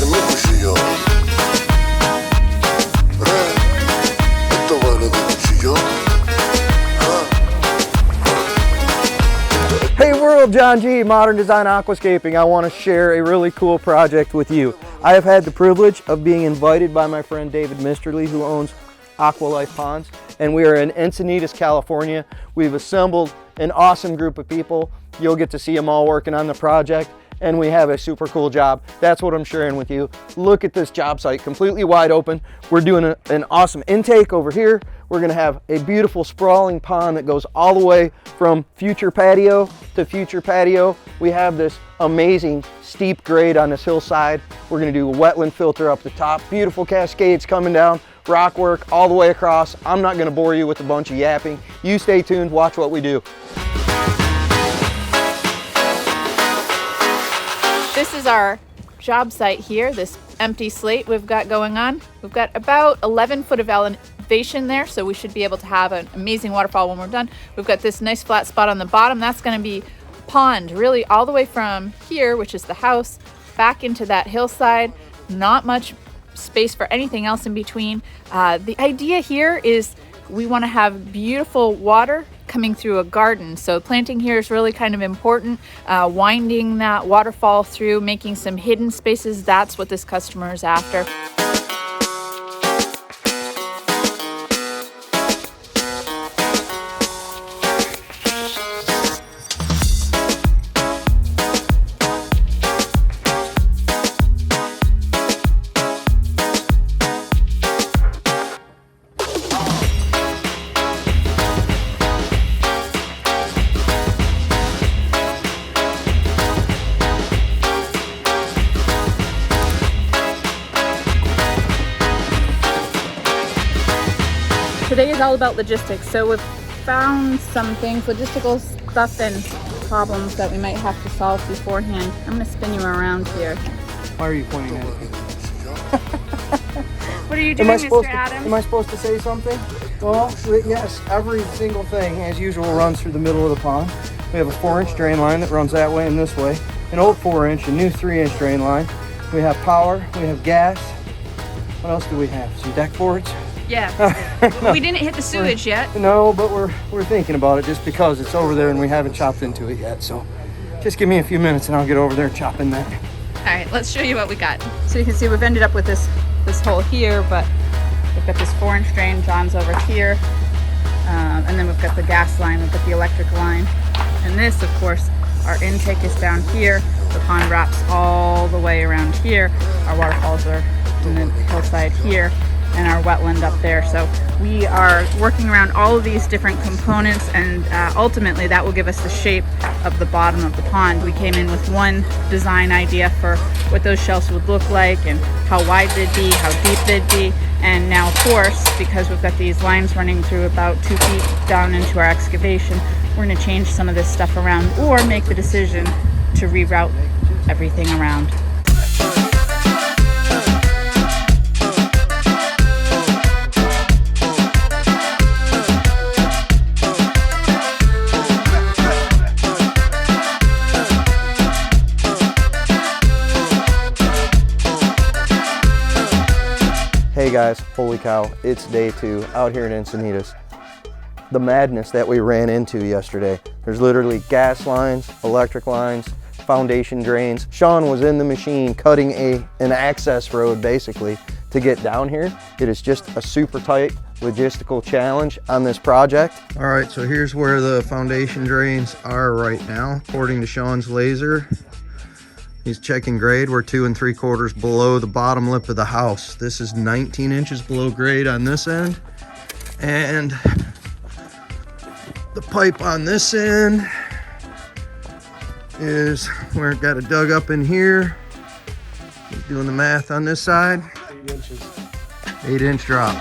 Hey world, John G, Modern Design Aquascaping. I want to share a really cool project with you. I have had the privilege of being invited by my friend David Misterly, who owns Aqualife Ponds, and we are in Encinitas, California. We've assembled an awesome group of people. You'll get to see them all working on the project, and we have a super cool job. That's what I'm sharing with you. Look at this job site, completely wide open. We're doing an awesome intake over here. We're gonna have a beautiful sprawling pond that goes all the way from future patio to future patio. We have this amazing steep grade on this hillside. We're gonna do a wetland filter up the top, beautiful cascades coming down, rock work all the way across. I'm not gonna bore you with a bunch of yapping. You stay tuned, watch what we do. This is our job site here, this empty slate we've got going on. We've got about 11 foot of elevation there, so we should be able to have an amazing waterfall when we're done. We've got this nice flat spot on the bottom. That's going to be pond, really all the way from here, which is the house, back into that hillside. Not much space for anything else in between. The idea here is we want to have beautiful water coming through a garden. So planting here is really kind of important. Winding that waterfall through, making some hidden spaces, that's what this customer is after. Today is all about logistics, so we've found some things, logistical stuff and problems that we might have to solve beforehand. I'm going to spin you around here. Why are you pointing at it? What are you doing, Mr. Adams? Am I supposed to say something? Well, yes, every single thing, as usual, runs through the middle of the pond. We have a 4-inch drain line that runs that way and this way, an old 4-inch, a new 3-inch drain line. We have power, we have gas. What else do we have? Some deck boards? Yeah. We didn't hit the sewage yet. No, but we're thinking about it just because it's over there and we haven't chopped into it yet. So just give me a few minutes and I'll get over there and chop in that. All right, let's show you what we got. So you can see we've ended up with this hole here, but we've got this 4-inch drain. John's over here. And then we've got the gas line, we've got the electric line. And this, of course, our intake is down here. The pond wraps all the way around here. Our waterfalls are in the hillside here, and our wetland up there. So we are working around all of these different components, and ultimately that will give us the shape of the bottom of the pond. We came in with one design idea for what those shelves would look like and how wide they'd be, how deep they'd be. And now, of course, because we've got these lines running through about 2 feet down into our excavation, we're going to change some of this stuff around or make the decision to reroute everything around. Hey guys, holy cow, it's day 2 out here in Encinitas. The madness that we ran into yesterday. There's literally gas lines, electric lines, foundation drains. Sean was in the machine cutting an access road basically to get down here. It is just a super tight logistical challenge on this project. All right, so here's where the foundation drains are right now, according to Sean's laser. He's checking grade. We're 2 3/4 below the bottom lip of the house. This is 19 inches below grade on this end. And the pipe on this end is where it got it dug up in here. He's doing the math on this side. 8 inches. 8-inch drop.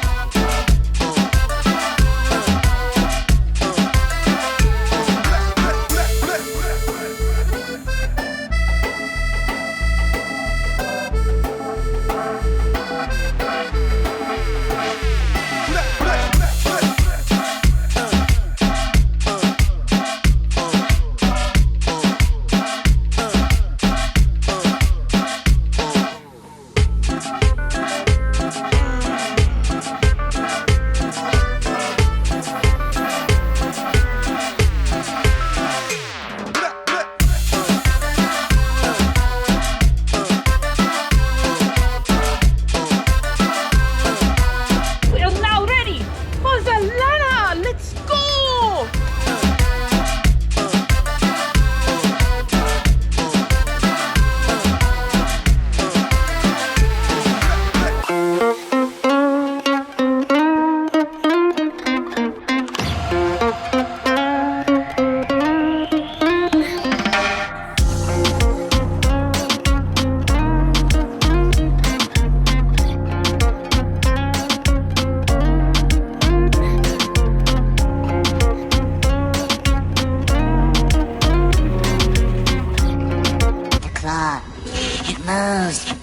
It moves.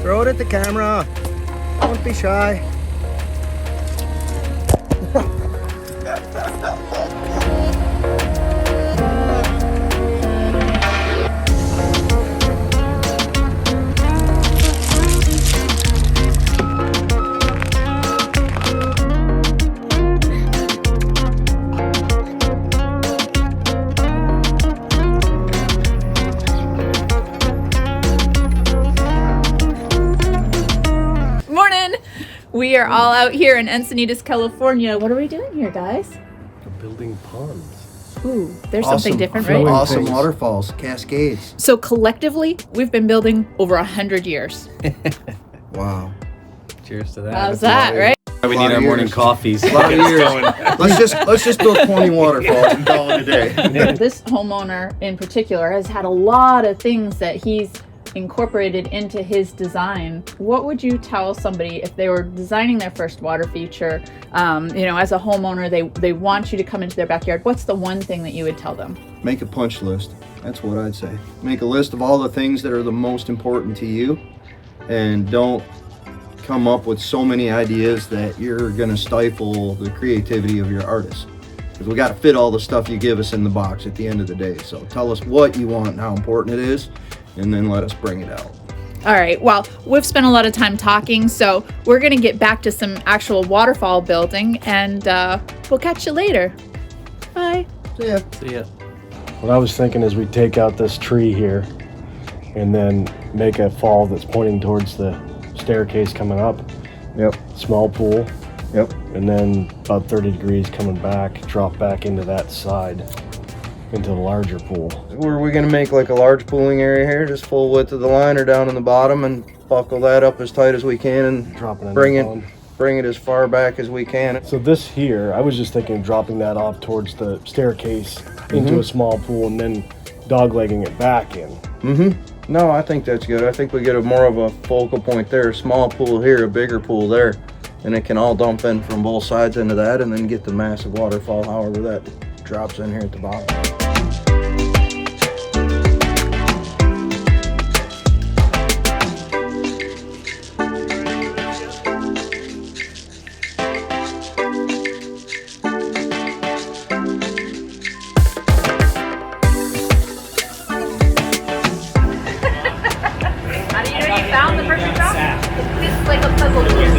Throw it at the camera. Don't be shy. We are all out here in Encinitas, California. What are we doing here, guys? We're building ponds. Ooh, there's something different, right? Filling Awesome things. waterfalls, cascades. So collectively, we've been building over 100 years. Wow. Cheers to that. How's that, right? We Lot need of our morning years. coffees. A lot of years. Let's just build 20 waterfalls and call it a day. This homeowner in particular has had a lot of things that he's incorporated into his design. What would you tell somebody if they were designing their first water feature? As a homeowner, they want you to come into their backyard. What's the one thing that you would tell them? Make a punch list. That's what I'd say. Make a list of all the things that are the most important to you, and don't come up with so many ideas that you're going to stifle the creativity of your artist. Because we got to fit all the stuff you give us in the box at the end of the day. So tell us what you want and how important it is, and then let us bring it out. All right, well, we've spent a lot of time talking, so we're going to get back to some actual waterfall building, and we'll catch you later. Bye. See ya. See ya. What I was thinking is we take out this tree here and then make a fall that's pointing towards the staircase coming up. Yep. Small pool. Yep. And then about 30 degrees coming back, drop back into that side, into the larger pool. Were we gonna make like a large pooling area here, just full width of the liner down in the bottom, and buckle that up as tight as we can and Dropping bring the it pond. bring it as far back as we can. So this here, I was just thinking of dropping that off towards the staircase into a small pool and then doglegging it back in. No, I think that's good. I think we get a more of a focal point there, a small pool here, a bigger pool there, and it can all dump in from both sides into that, and then get the massive waterfall however that drops in here at the bottom. How do you know you found the perfect drop? This is like a puzzle piece.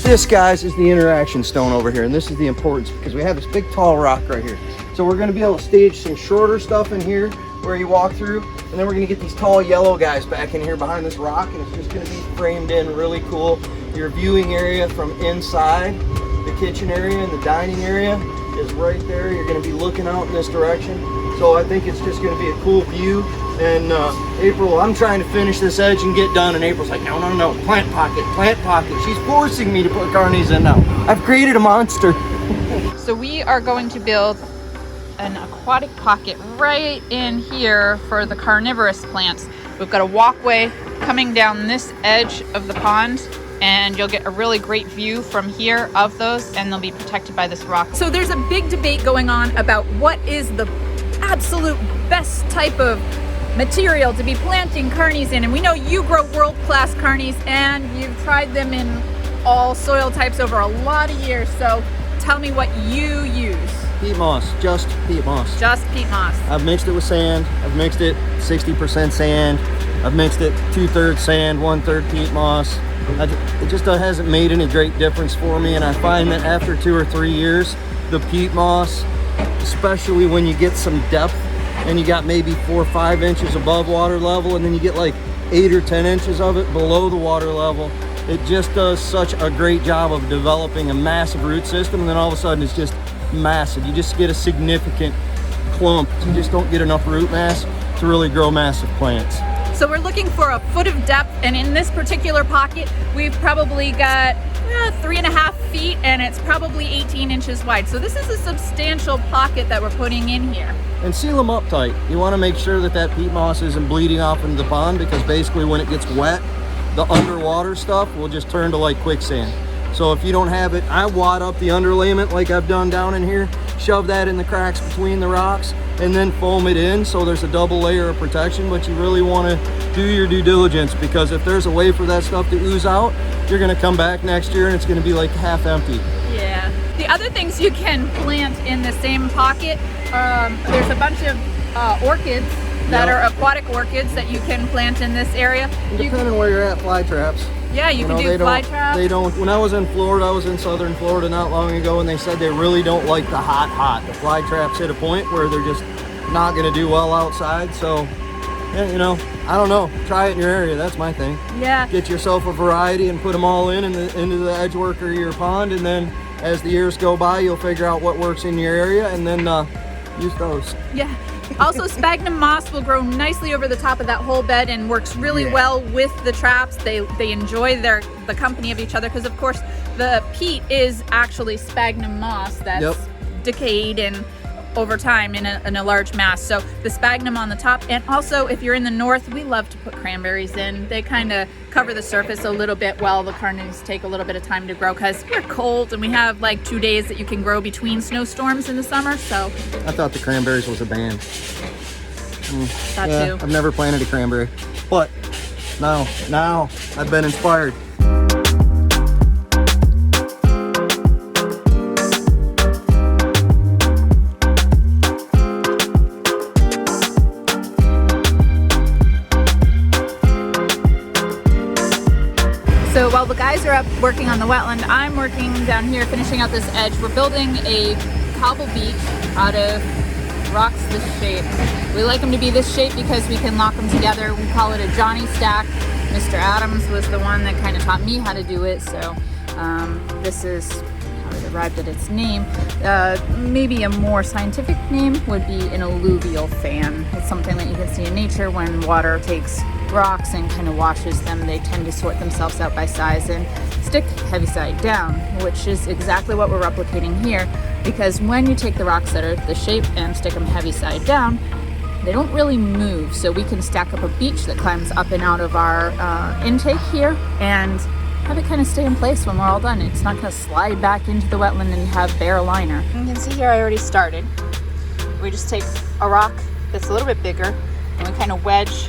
This, guys, is the interaction stone over here, and this is the importance because we have this big tall rock right here. So we're gonna be able to stage some shorter stuff in here where you walk through, and then we're gonna get these tall yellow guys back in here behind this rock, and it's just gonna be framed in really cool. Your viewing area from inside, the kitchen area and the dining area is right there. You're gonna be looking out in this direction. So I think it's just gonna be a cool view. And April, I'm trying to finish this edge and get done, and April's like, no, plant pocket. She's forcing me to put carnies in now. I've created a monster. So we are going to build an aquatic pocket right in here for the carnivorous plants. We've got a walkway coming down this edge of the pond, and you'll get a really great view from here of those, and they'll be protected by this rock. So there's a big debate going on about what is the absolute best type of material to be planting carnies in, and we know you grow world-class carnies and you've tried them in all soil types over a lot of years, so tell me what you use. Peat moss, just peat moss. Just peat moss. I've mixed it with sand. I've mixed it 60% sand. I've mixed it 2/3 sand, 1/3 peat moss. It just hasn't made any great difference for me, and I find that after 2 or 3 years, the peat moss, especially when you get some depth and you got maybe 4 or 5 inches above water level, and then you get like 8 or 10 inches of it below the water level, it just does such a great job of developing a massive root system, and then all of a sudden it's just massive. You just get a significant clump. You just don't get enough root mass to really grow massive plants. So we're looking for a foot of depth, and in this particular pocket, we've probably got 3.5 feet, and it's probably 18 inches wide. So this is a substantial pocket that we're putting in here. And seal them up tight. You want to make sure that that peat moss isn't bleeding off into the pond, because basically when it gets wet, the underwater stuff will just turn to like quicksand. So if you don't have it, I wad up the underlayment like I've done down in here, shove that in the cracks between the rocks, and then foam it in so there's a double layer of protection. But you really want to do your due diligence, because if there's a way for that stuff to ooze out, you're going to come back next year and it's going to be like half empty. Yeah. The other things you can plant in the same pocket, there's a bunch of orchids that are aquatic orchids that you can plant in this area. Depending on where you're at, fly traps. Yeah, you can do fly traps. They don't. When I was in Florida, I was in southern Florida not long ago, and they said they really don't like the hot. The fly traps hit a point where they're just not going to do well outside. So, yeah, you know, I don't know. Try it in your area. That's my thing. Yeah. Get yourself a variety and put them all into the edge work of your pond, and then as the years go by, you'll figure out what works in your area, and then use those. Yeah. Also, sphagnum moss will grow nicely over the top of that whole bed and works really well with the traps. They enjoy the company of each other, because of course the peat is actually sphagnum moss that's decayed and over time in a large mass. So the sphagnum on the top, and also if you're in the north, we love to put cranberries in. They kind of cover the surface a little bit while the carnies take a little bit of time to grow, because we're cold and we have like 2 days that you can grow between snowstorms in the summer. So I thought the cranberries was a band. That too. I've never planted a cranberry, but now I've been inspired. So while the guys are up working on the wetland, I'm working down here finishing out this edge. We're building a cobble beach out of rocks this shape. We like them to be this shape because we can lock them together. We call it a Johnny stack. Mr. Adams was the one that kind of taught me how to do it. So this is how it arrived at its name. Maybe a more scientific name would be an alluvial fan. It's something that you can see in nature when water takes rocks and kind of washes them. They tend to sort themselves out by size and stick heavy side down, which is exactly what we're replicating here, because when you take the rocks that are the shape and stick them heavy side down, they don't really move. So we can stack up a beach that climbs up and out of our intake here and have it kind of stay in place when we're all done. It's not going to slide back into the wetland and have bare liner. You can see here I already started. We just take a rock that's a little bit bigger and we kind of wedge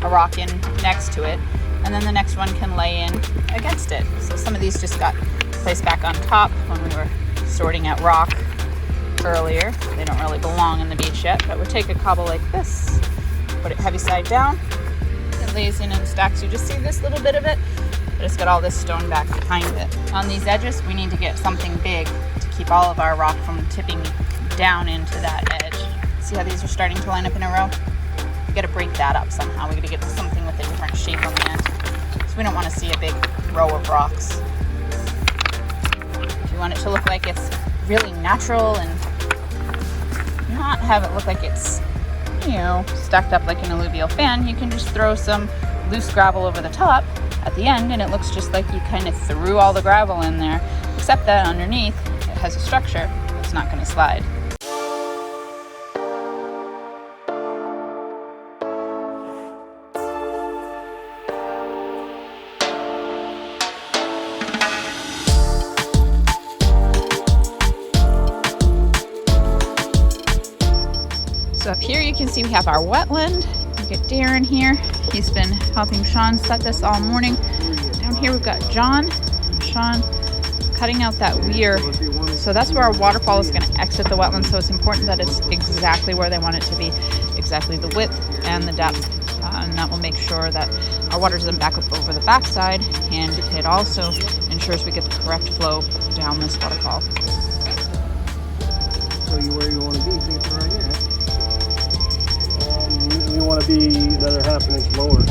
a rock in next to it, and then the next one can lay in against it. So some of these just got placed back on top when we were sorting out rock earlier. They don't really belong in the beach yet, but we'll take a cobble like this, put it heavy side down, it lays in and stacks. You just see this little bit of it, but it's got all this stone back behind it. On these edges, we need to get something big to keep all of our rock from tipping down into that edge. See how these are starting to line up in a row? We gotta break that up somehow. We gotta get something with a different shape on the end. So we don't want to see a big row of rocks. If you want it to look like it's really natural and not have it look like it's, you know, stacked up like an alluvial fan, you can just throw some loose gravel over the top at the end and it looks just like you kind of threw all the gravel in there, except that underneath it has a structure that's not going to slide. So up here you can see we have our wetland. We get Darren here. He's been helping Sean set this all morning. Down here we've got John. Sean cutting out that weir. So that's where our waterfall is going to exit the wetland. So it's important that it's exactly where they want it to be, exactly the width and the depth. And that will make sure that our water doesn't back up over the backside, and it also ensures we get the correct flow down this waterfall. So you where you want to be, right here. You want to be another half an inch lower.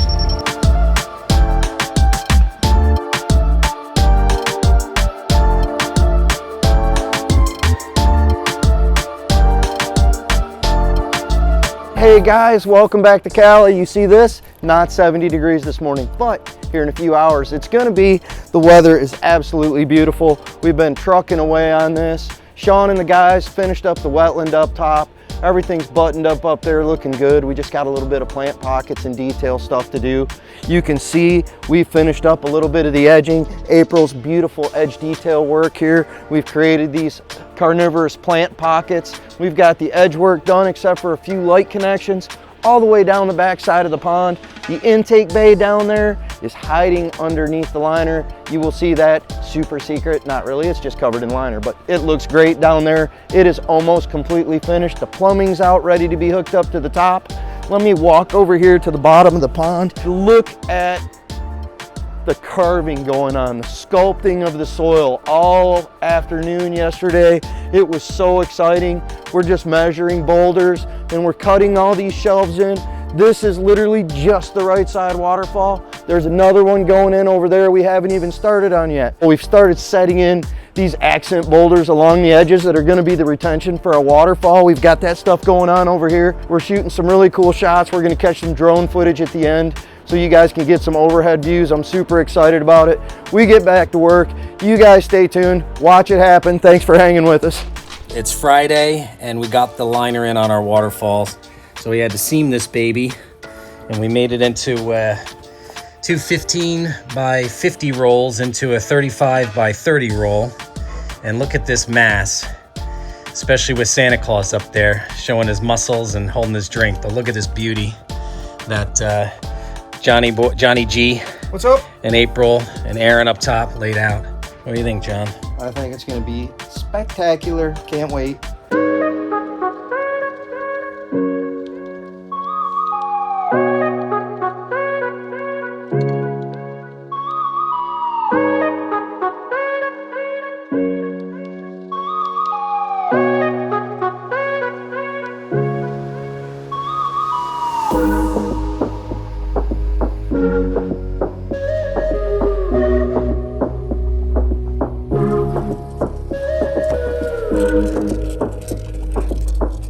Hey guys, welcome back to Cali. You see this? Not 70 degrees this morning, but here in a few hours it's gonna be. The weather is absolutely beautiful. We've been trucking away on this. Sean and the guys finished up the wetland up top. Everything's buttoned up there, looking good. We just got a little bit of plant pockets and detail stuff to do. You can see we finished up a little bit of the edging. April's beautiful edge detail work here. We've created these carnivorous plant pockets. We've got the edge work done except for a few light connections all the way down the back side of the pond. The intake bay down there is hiding underneath the liner. You will see that, super secret. Not really, it's just covered in liner, but it looks great down there. It is almost completely finished. The plumbing's out, ready to be hooked up to the top. Let me walk over here to the bottom of the pond. Look at the carving going on, the sculpting of the soil all afternoon yesterday. It was so exciting. We're just measuring boulders and we're cutting all these shelves in. This is literally just the right side waterfall. There's another one going in over there we haven't even started on yet. We've started setting in these accent boulders along the edges that are gonna be the retention for a waterfall. We've got that stuff going on over here. We're shooting some really cool shots. We're gonna catch some drone footage at the end so you guys can get some overhead views. I'm super excited about it. We get back to work. You guys stay tuned, watch it happen. Thanks for hanging with us. It's Friday and we got the liner in on our waterfalls. So we had to seam this baby and we made it into two 15 by 50 rolls into a 35 by 30 roll. And look at this mass, especially with Santa Claus up there showing his muscles and holding his drink. But look at this beauty that Johnny G. What's up? And April and Aaron up top laid out. What do you think, John? I think it's gonna be spectacular. Can't wait.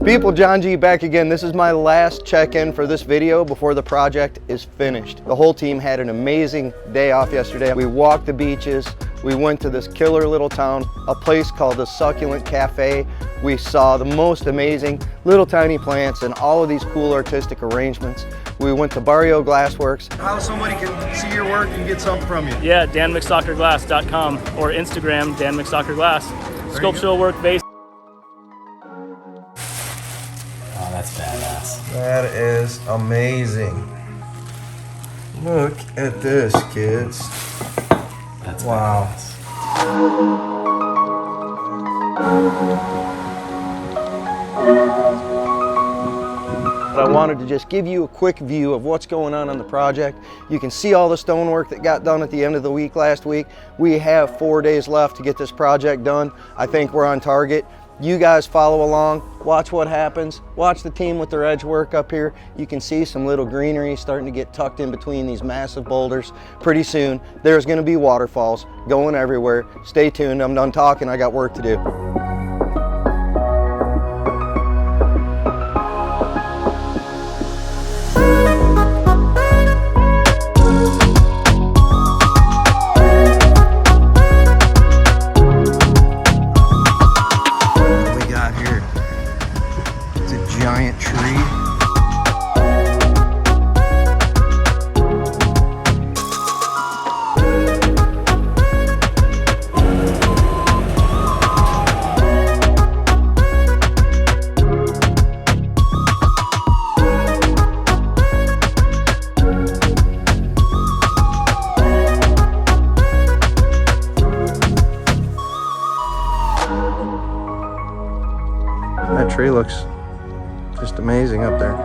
People, John G back again. This is my last check-in for this video before the project is finished. The whole team had an amazing day off yesterday. We walked the beaches. We went to this killer little town, a place called the Succulent Cafe. We saw the most amazing little tiny plants and all of these cool artistic arrangements. We went to Barrio Glassworks. How somebody can see your work and get something from you? Yeah, danmcstalkerglass.com or Instagram, danmcstalkerglass. Sculptural work based. Oh, that's badass. That is amazing. Look at this, kids. That's wow. I wanted to just give you a quick view of what's going on the project. You can see all the stonework that got done at the end of the week last week. We have 4 days left to get this project done. I think we're on target. You guys follow along, watch what happens, watch the team with their edge work up here. You can see some little greenery starting to get tucked in between these massive boulders. Pretty soon, there's gonna be waterfalls going everywhere. Stay tuned, I'm done talking, I got work to do. Giant tree. amazing up there.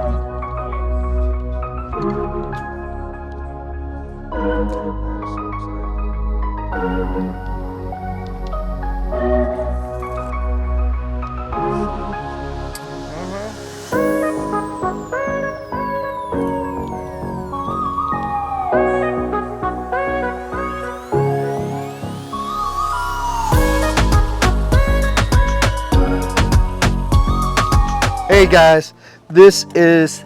Hey guys, this is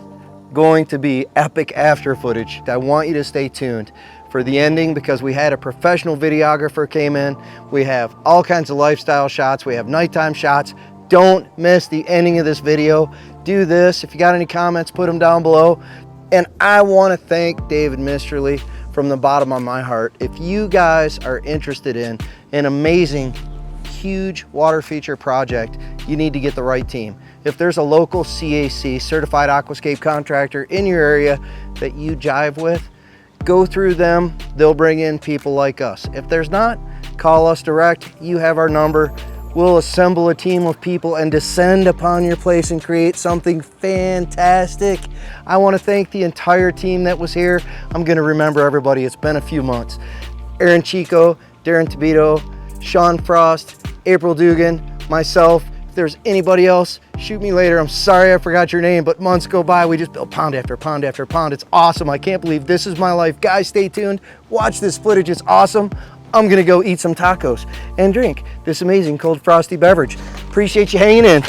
going to be epic after footage. I want you to stay tuned for the ending because we had a professional videographer came in. We have all kinds of lifestyle shots. We have nighttime shots. Don't miss the ending of this video. Do this. If you got any comments, put them down below. And I want to thank David Misterly from the bottom of my heart. If you guys are interested in an amazing, huge water feature project, you need to get the right team. If there's a local CAC, certified aquascape contractor in your area that you jive with, go through them. They'll bring in people like us. If there's not, call us direct. You have our number. We'll assemble a team of people and descend upon your place and create something fantastic. I want to thank the entire team that was here. I'm going to remember everybody. It's been a few months. Aaron Chico, Darren Tabito, Sean Frost, April Dugan, myself. If there's anybody else, shoot me later. I'm sorry I forgot your name, but months go by. We just built pond after pond after pond. It's awesome. I can't believe this is my life. Guys, stay tuned. Watch this footage. It's awesome. I'm going to go eat some tacos and drink this amazing cold frosty beverage. Appreciate you hanging in.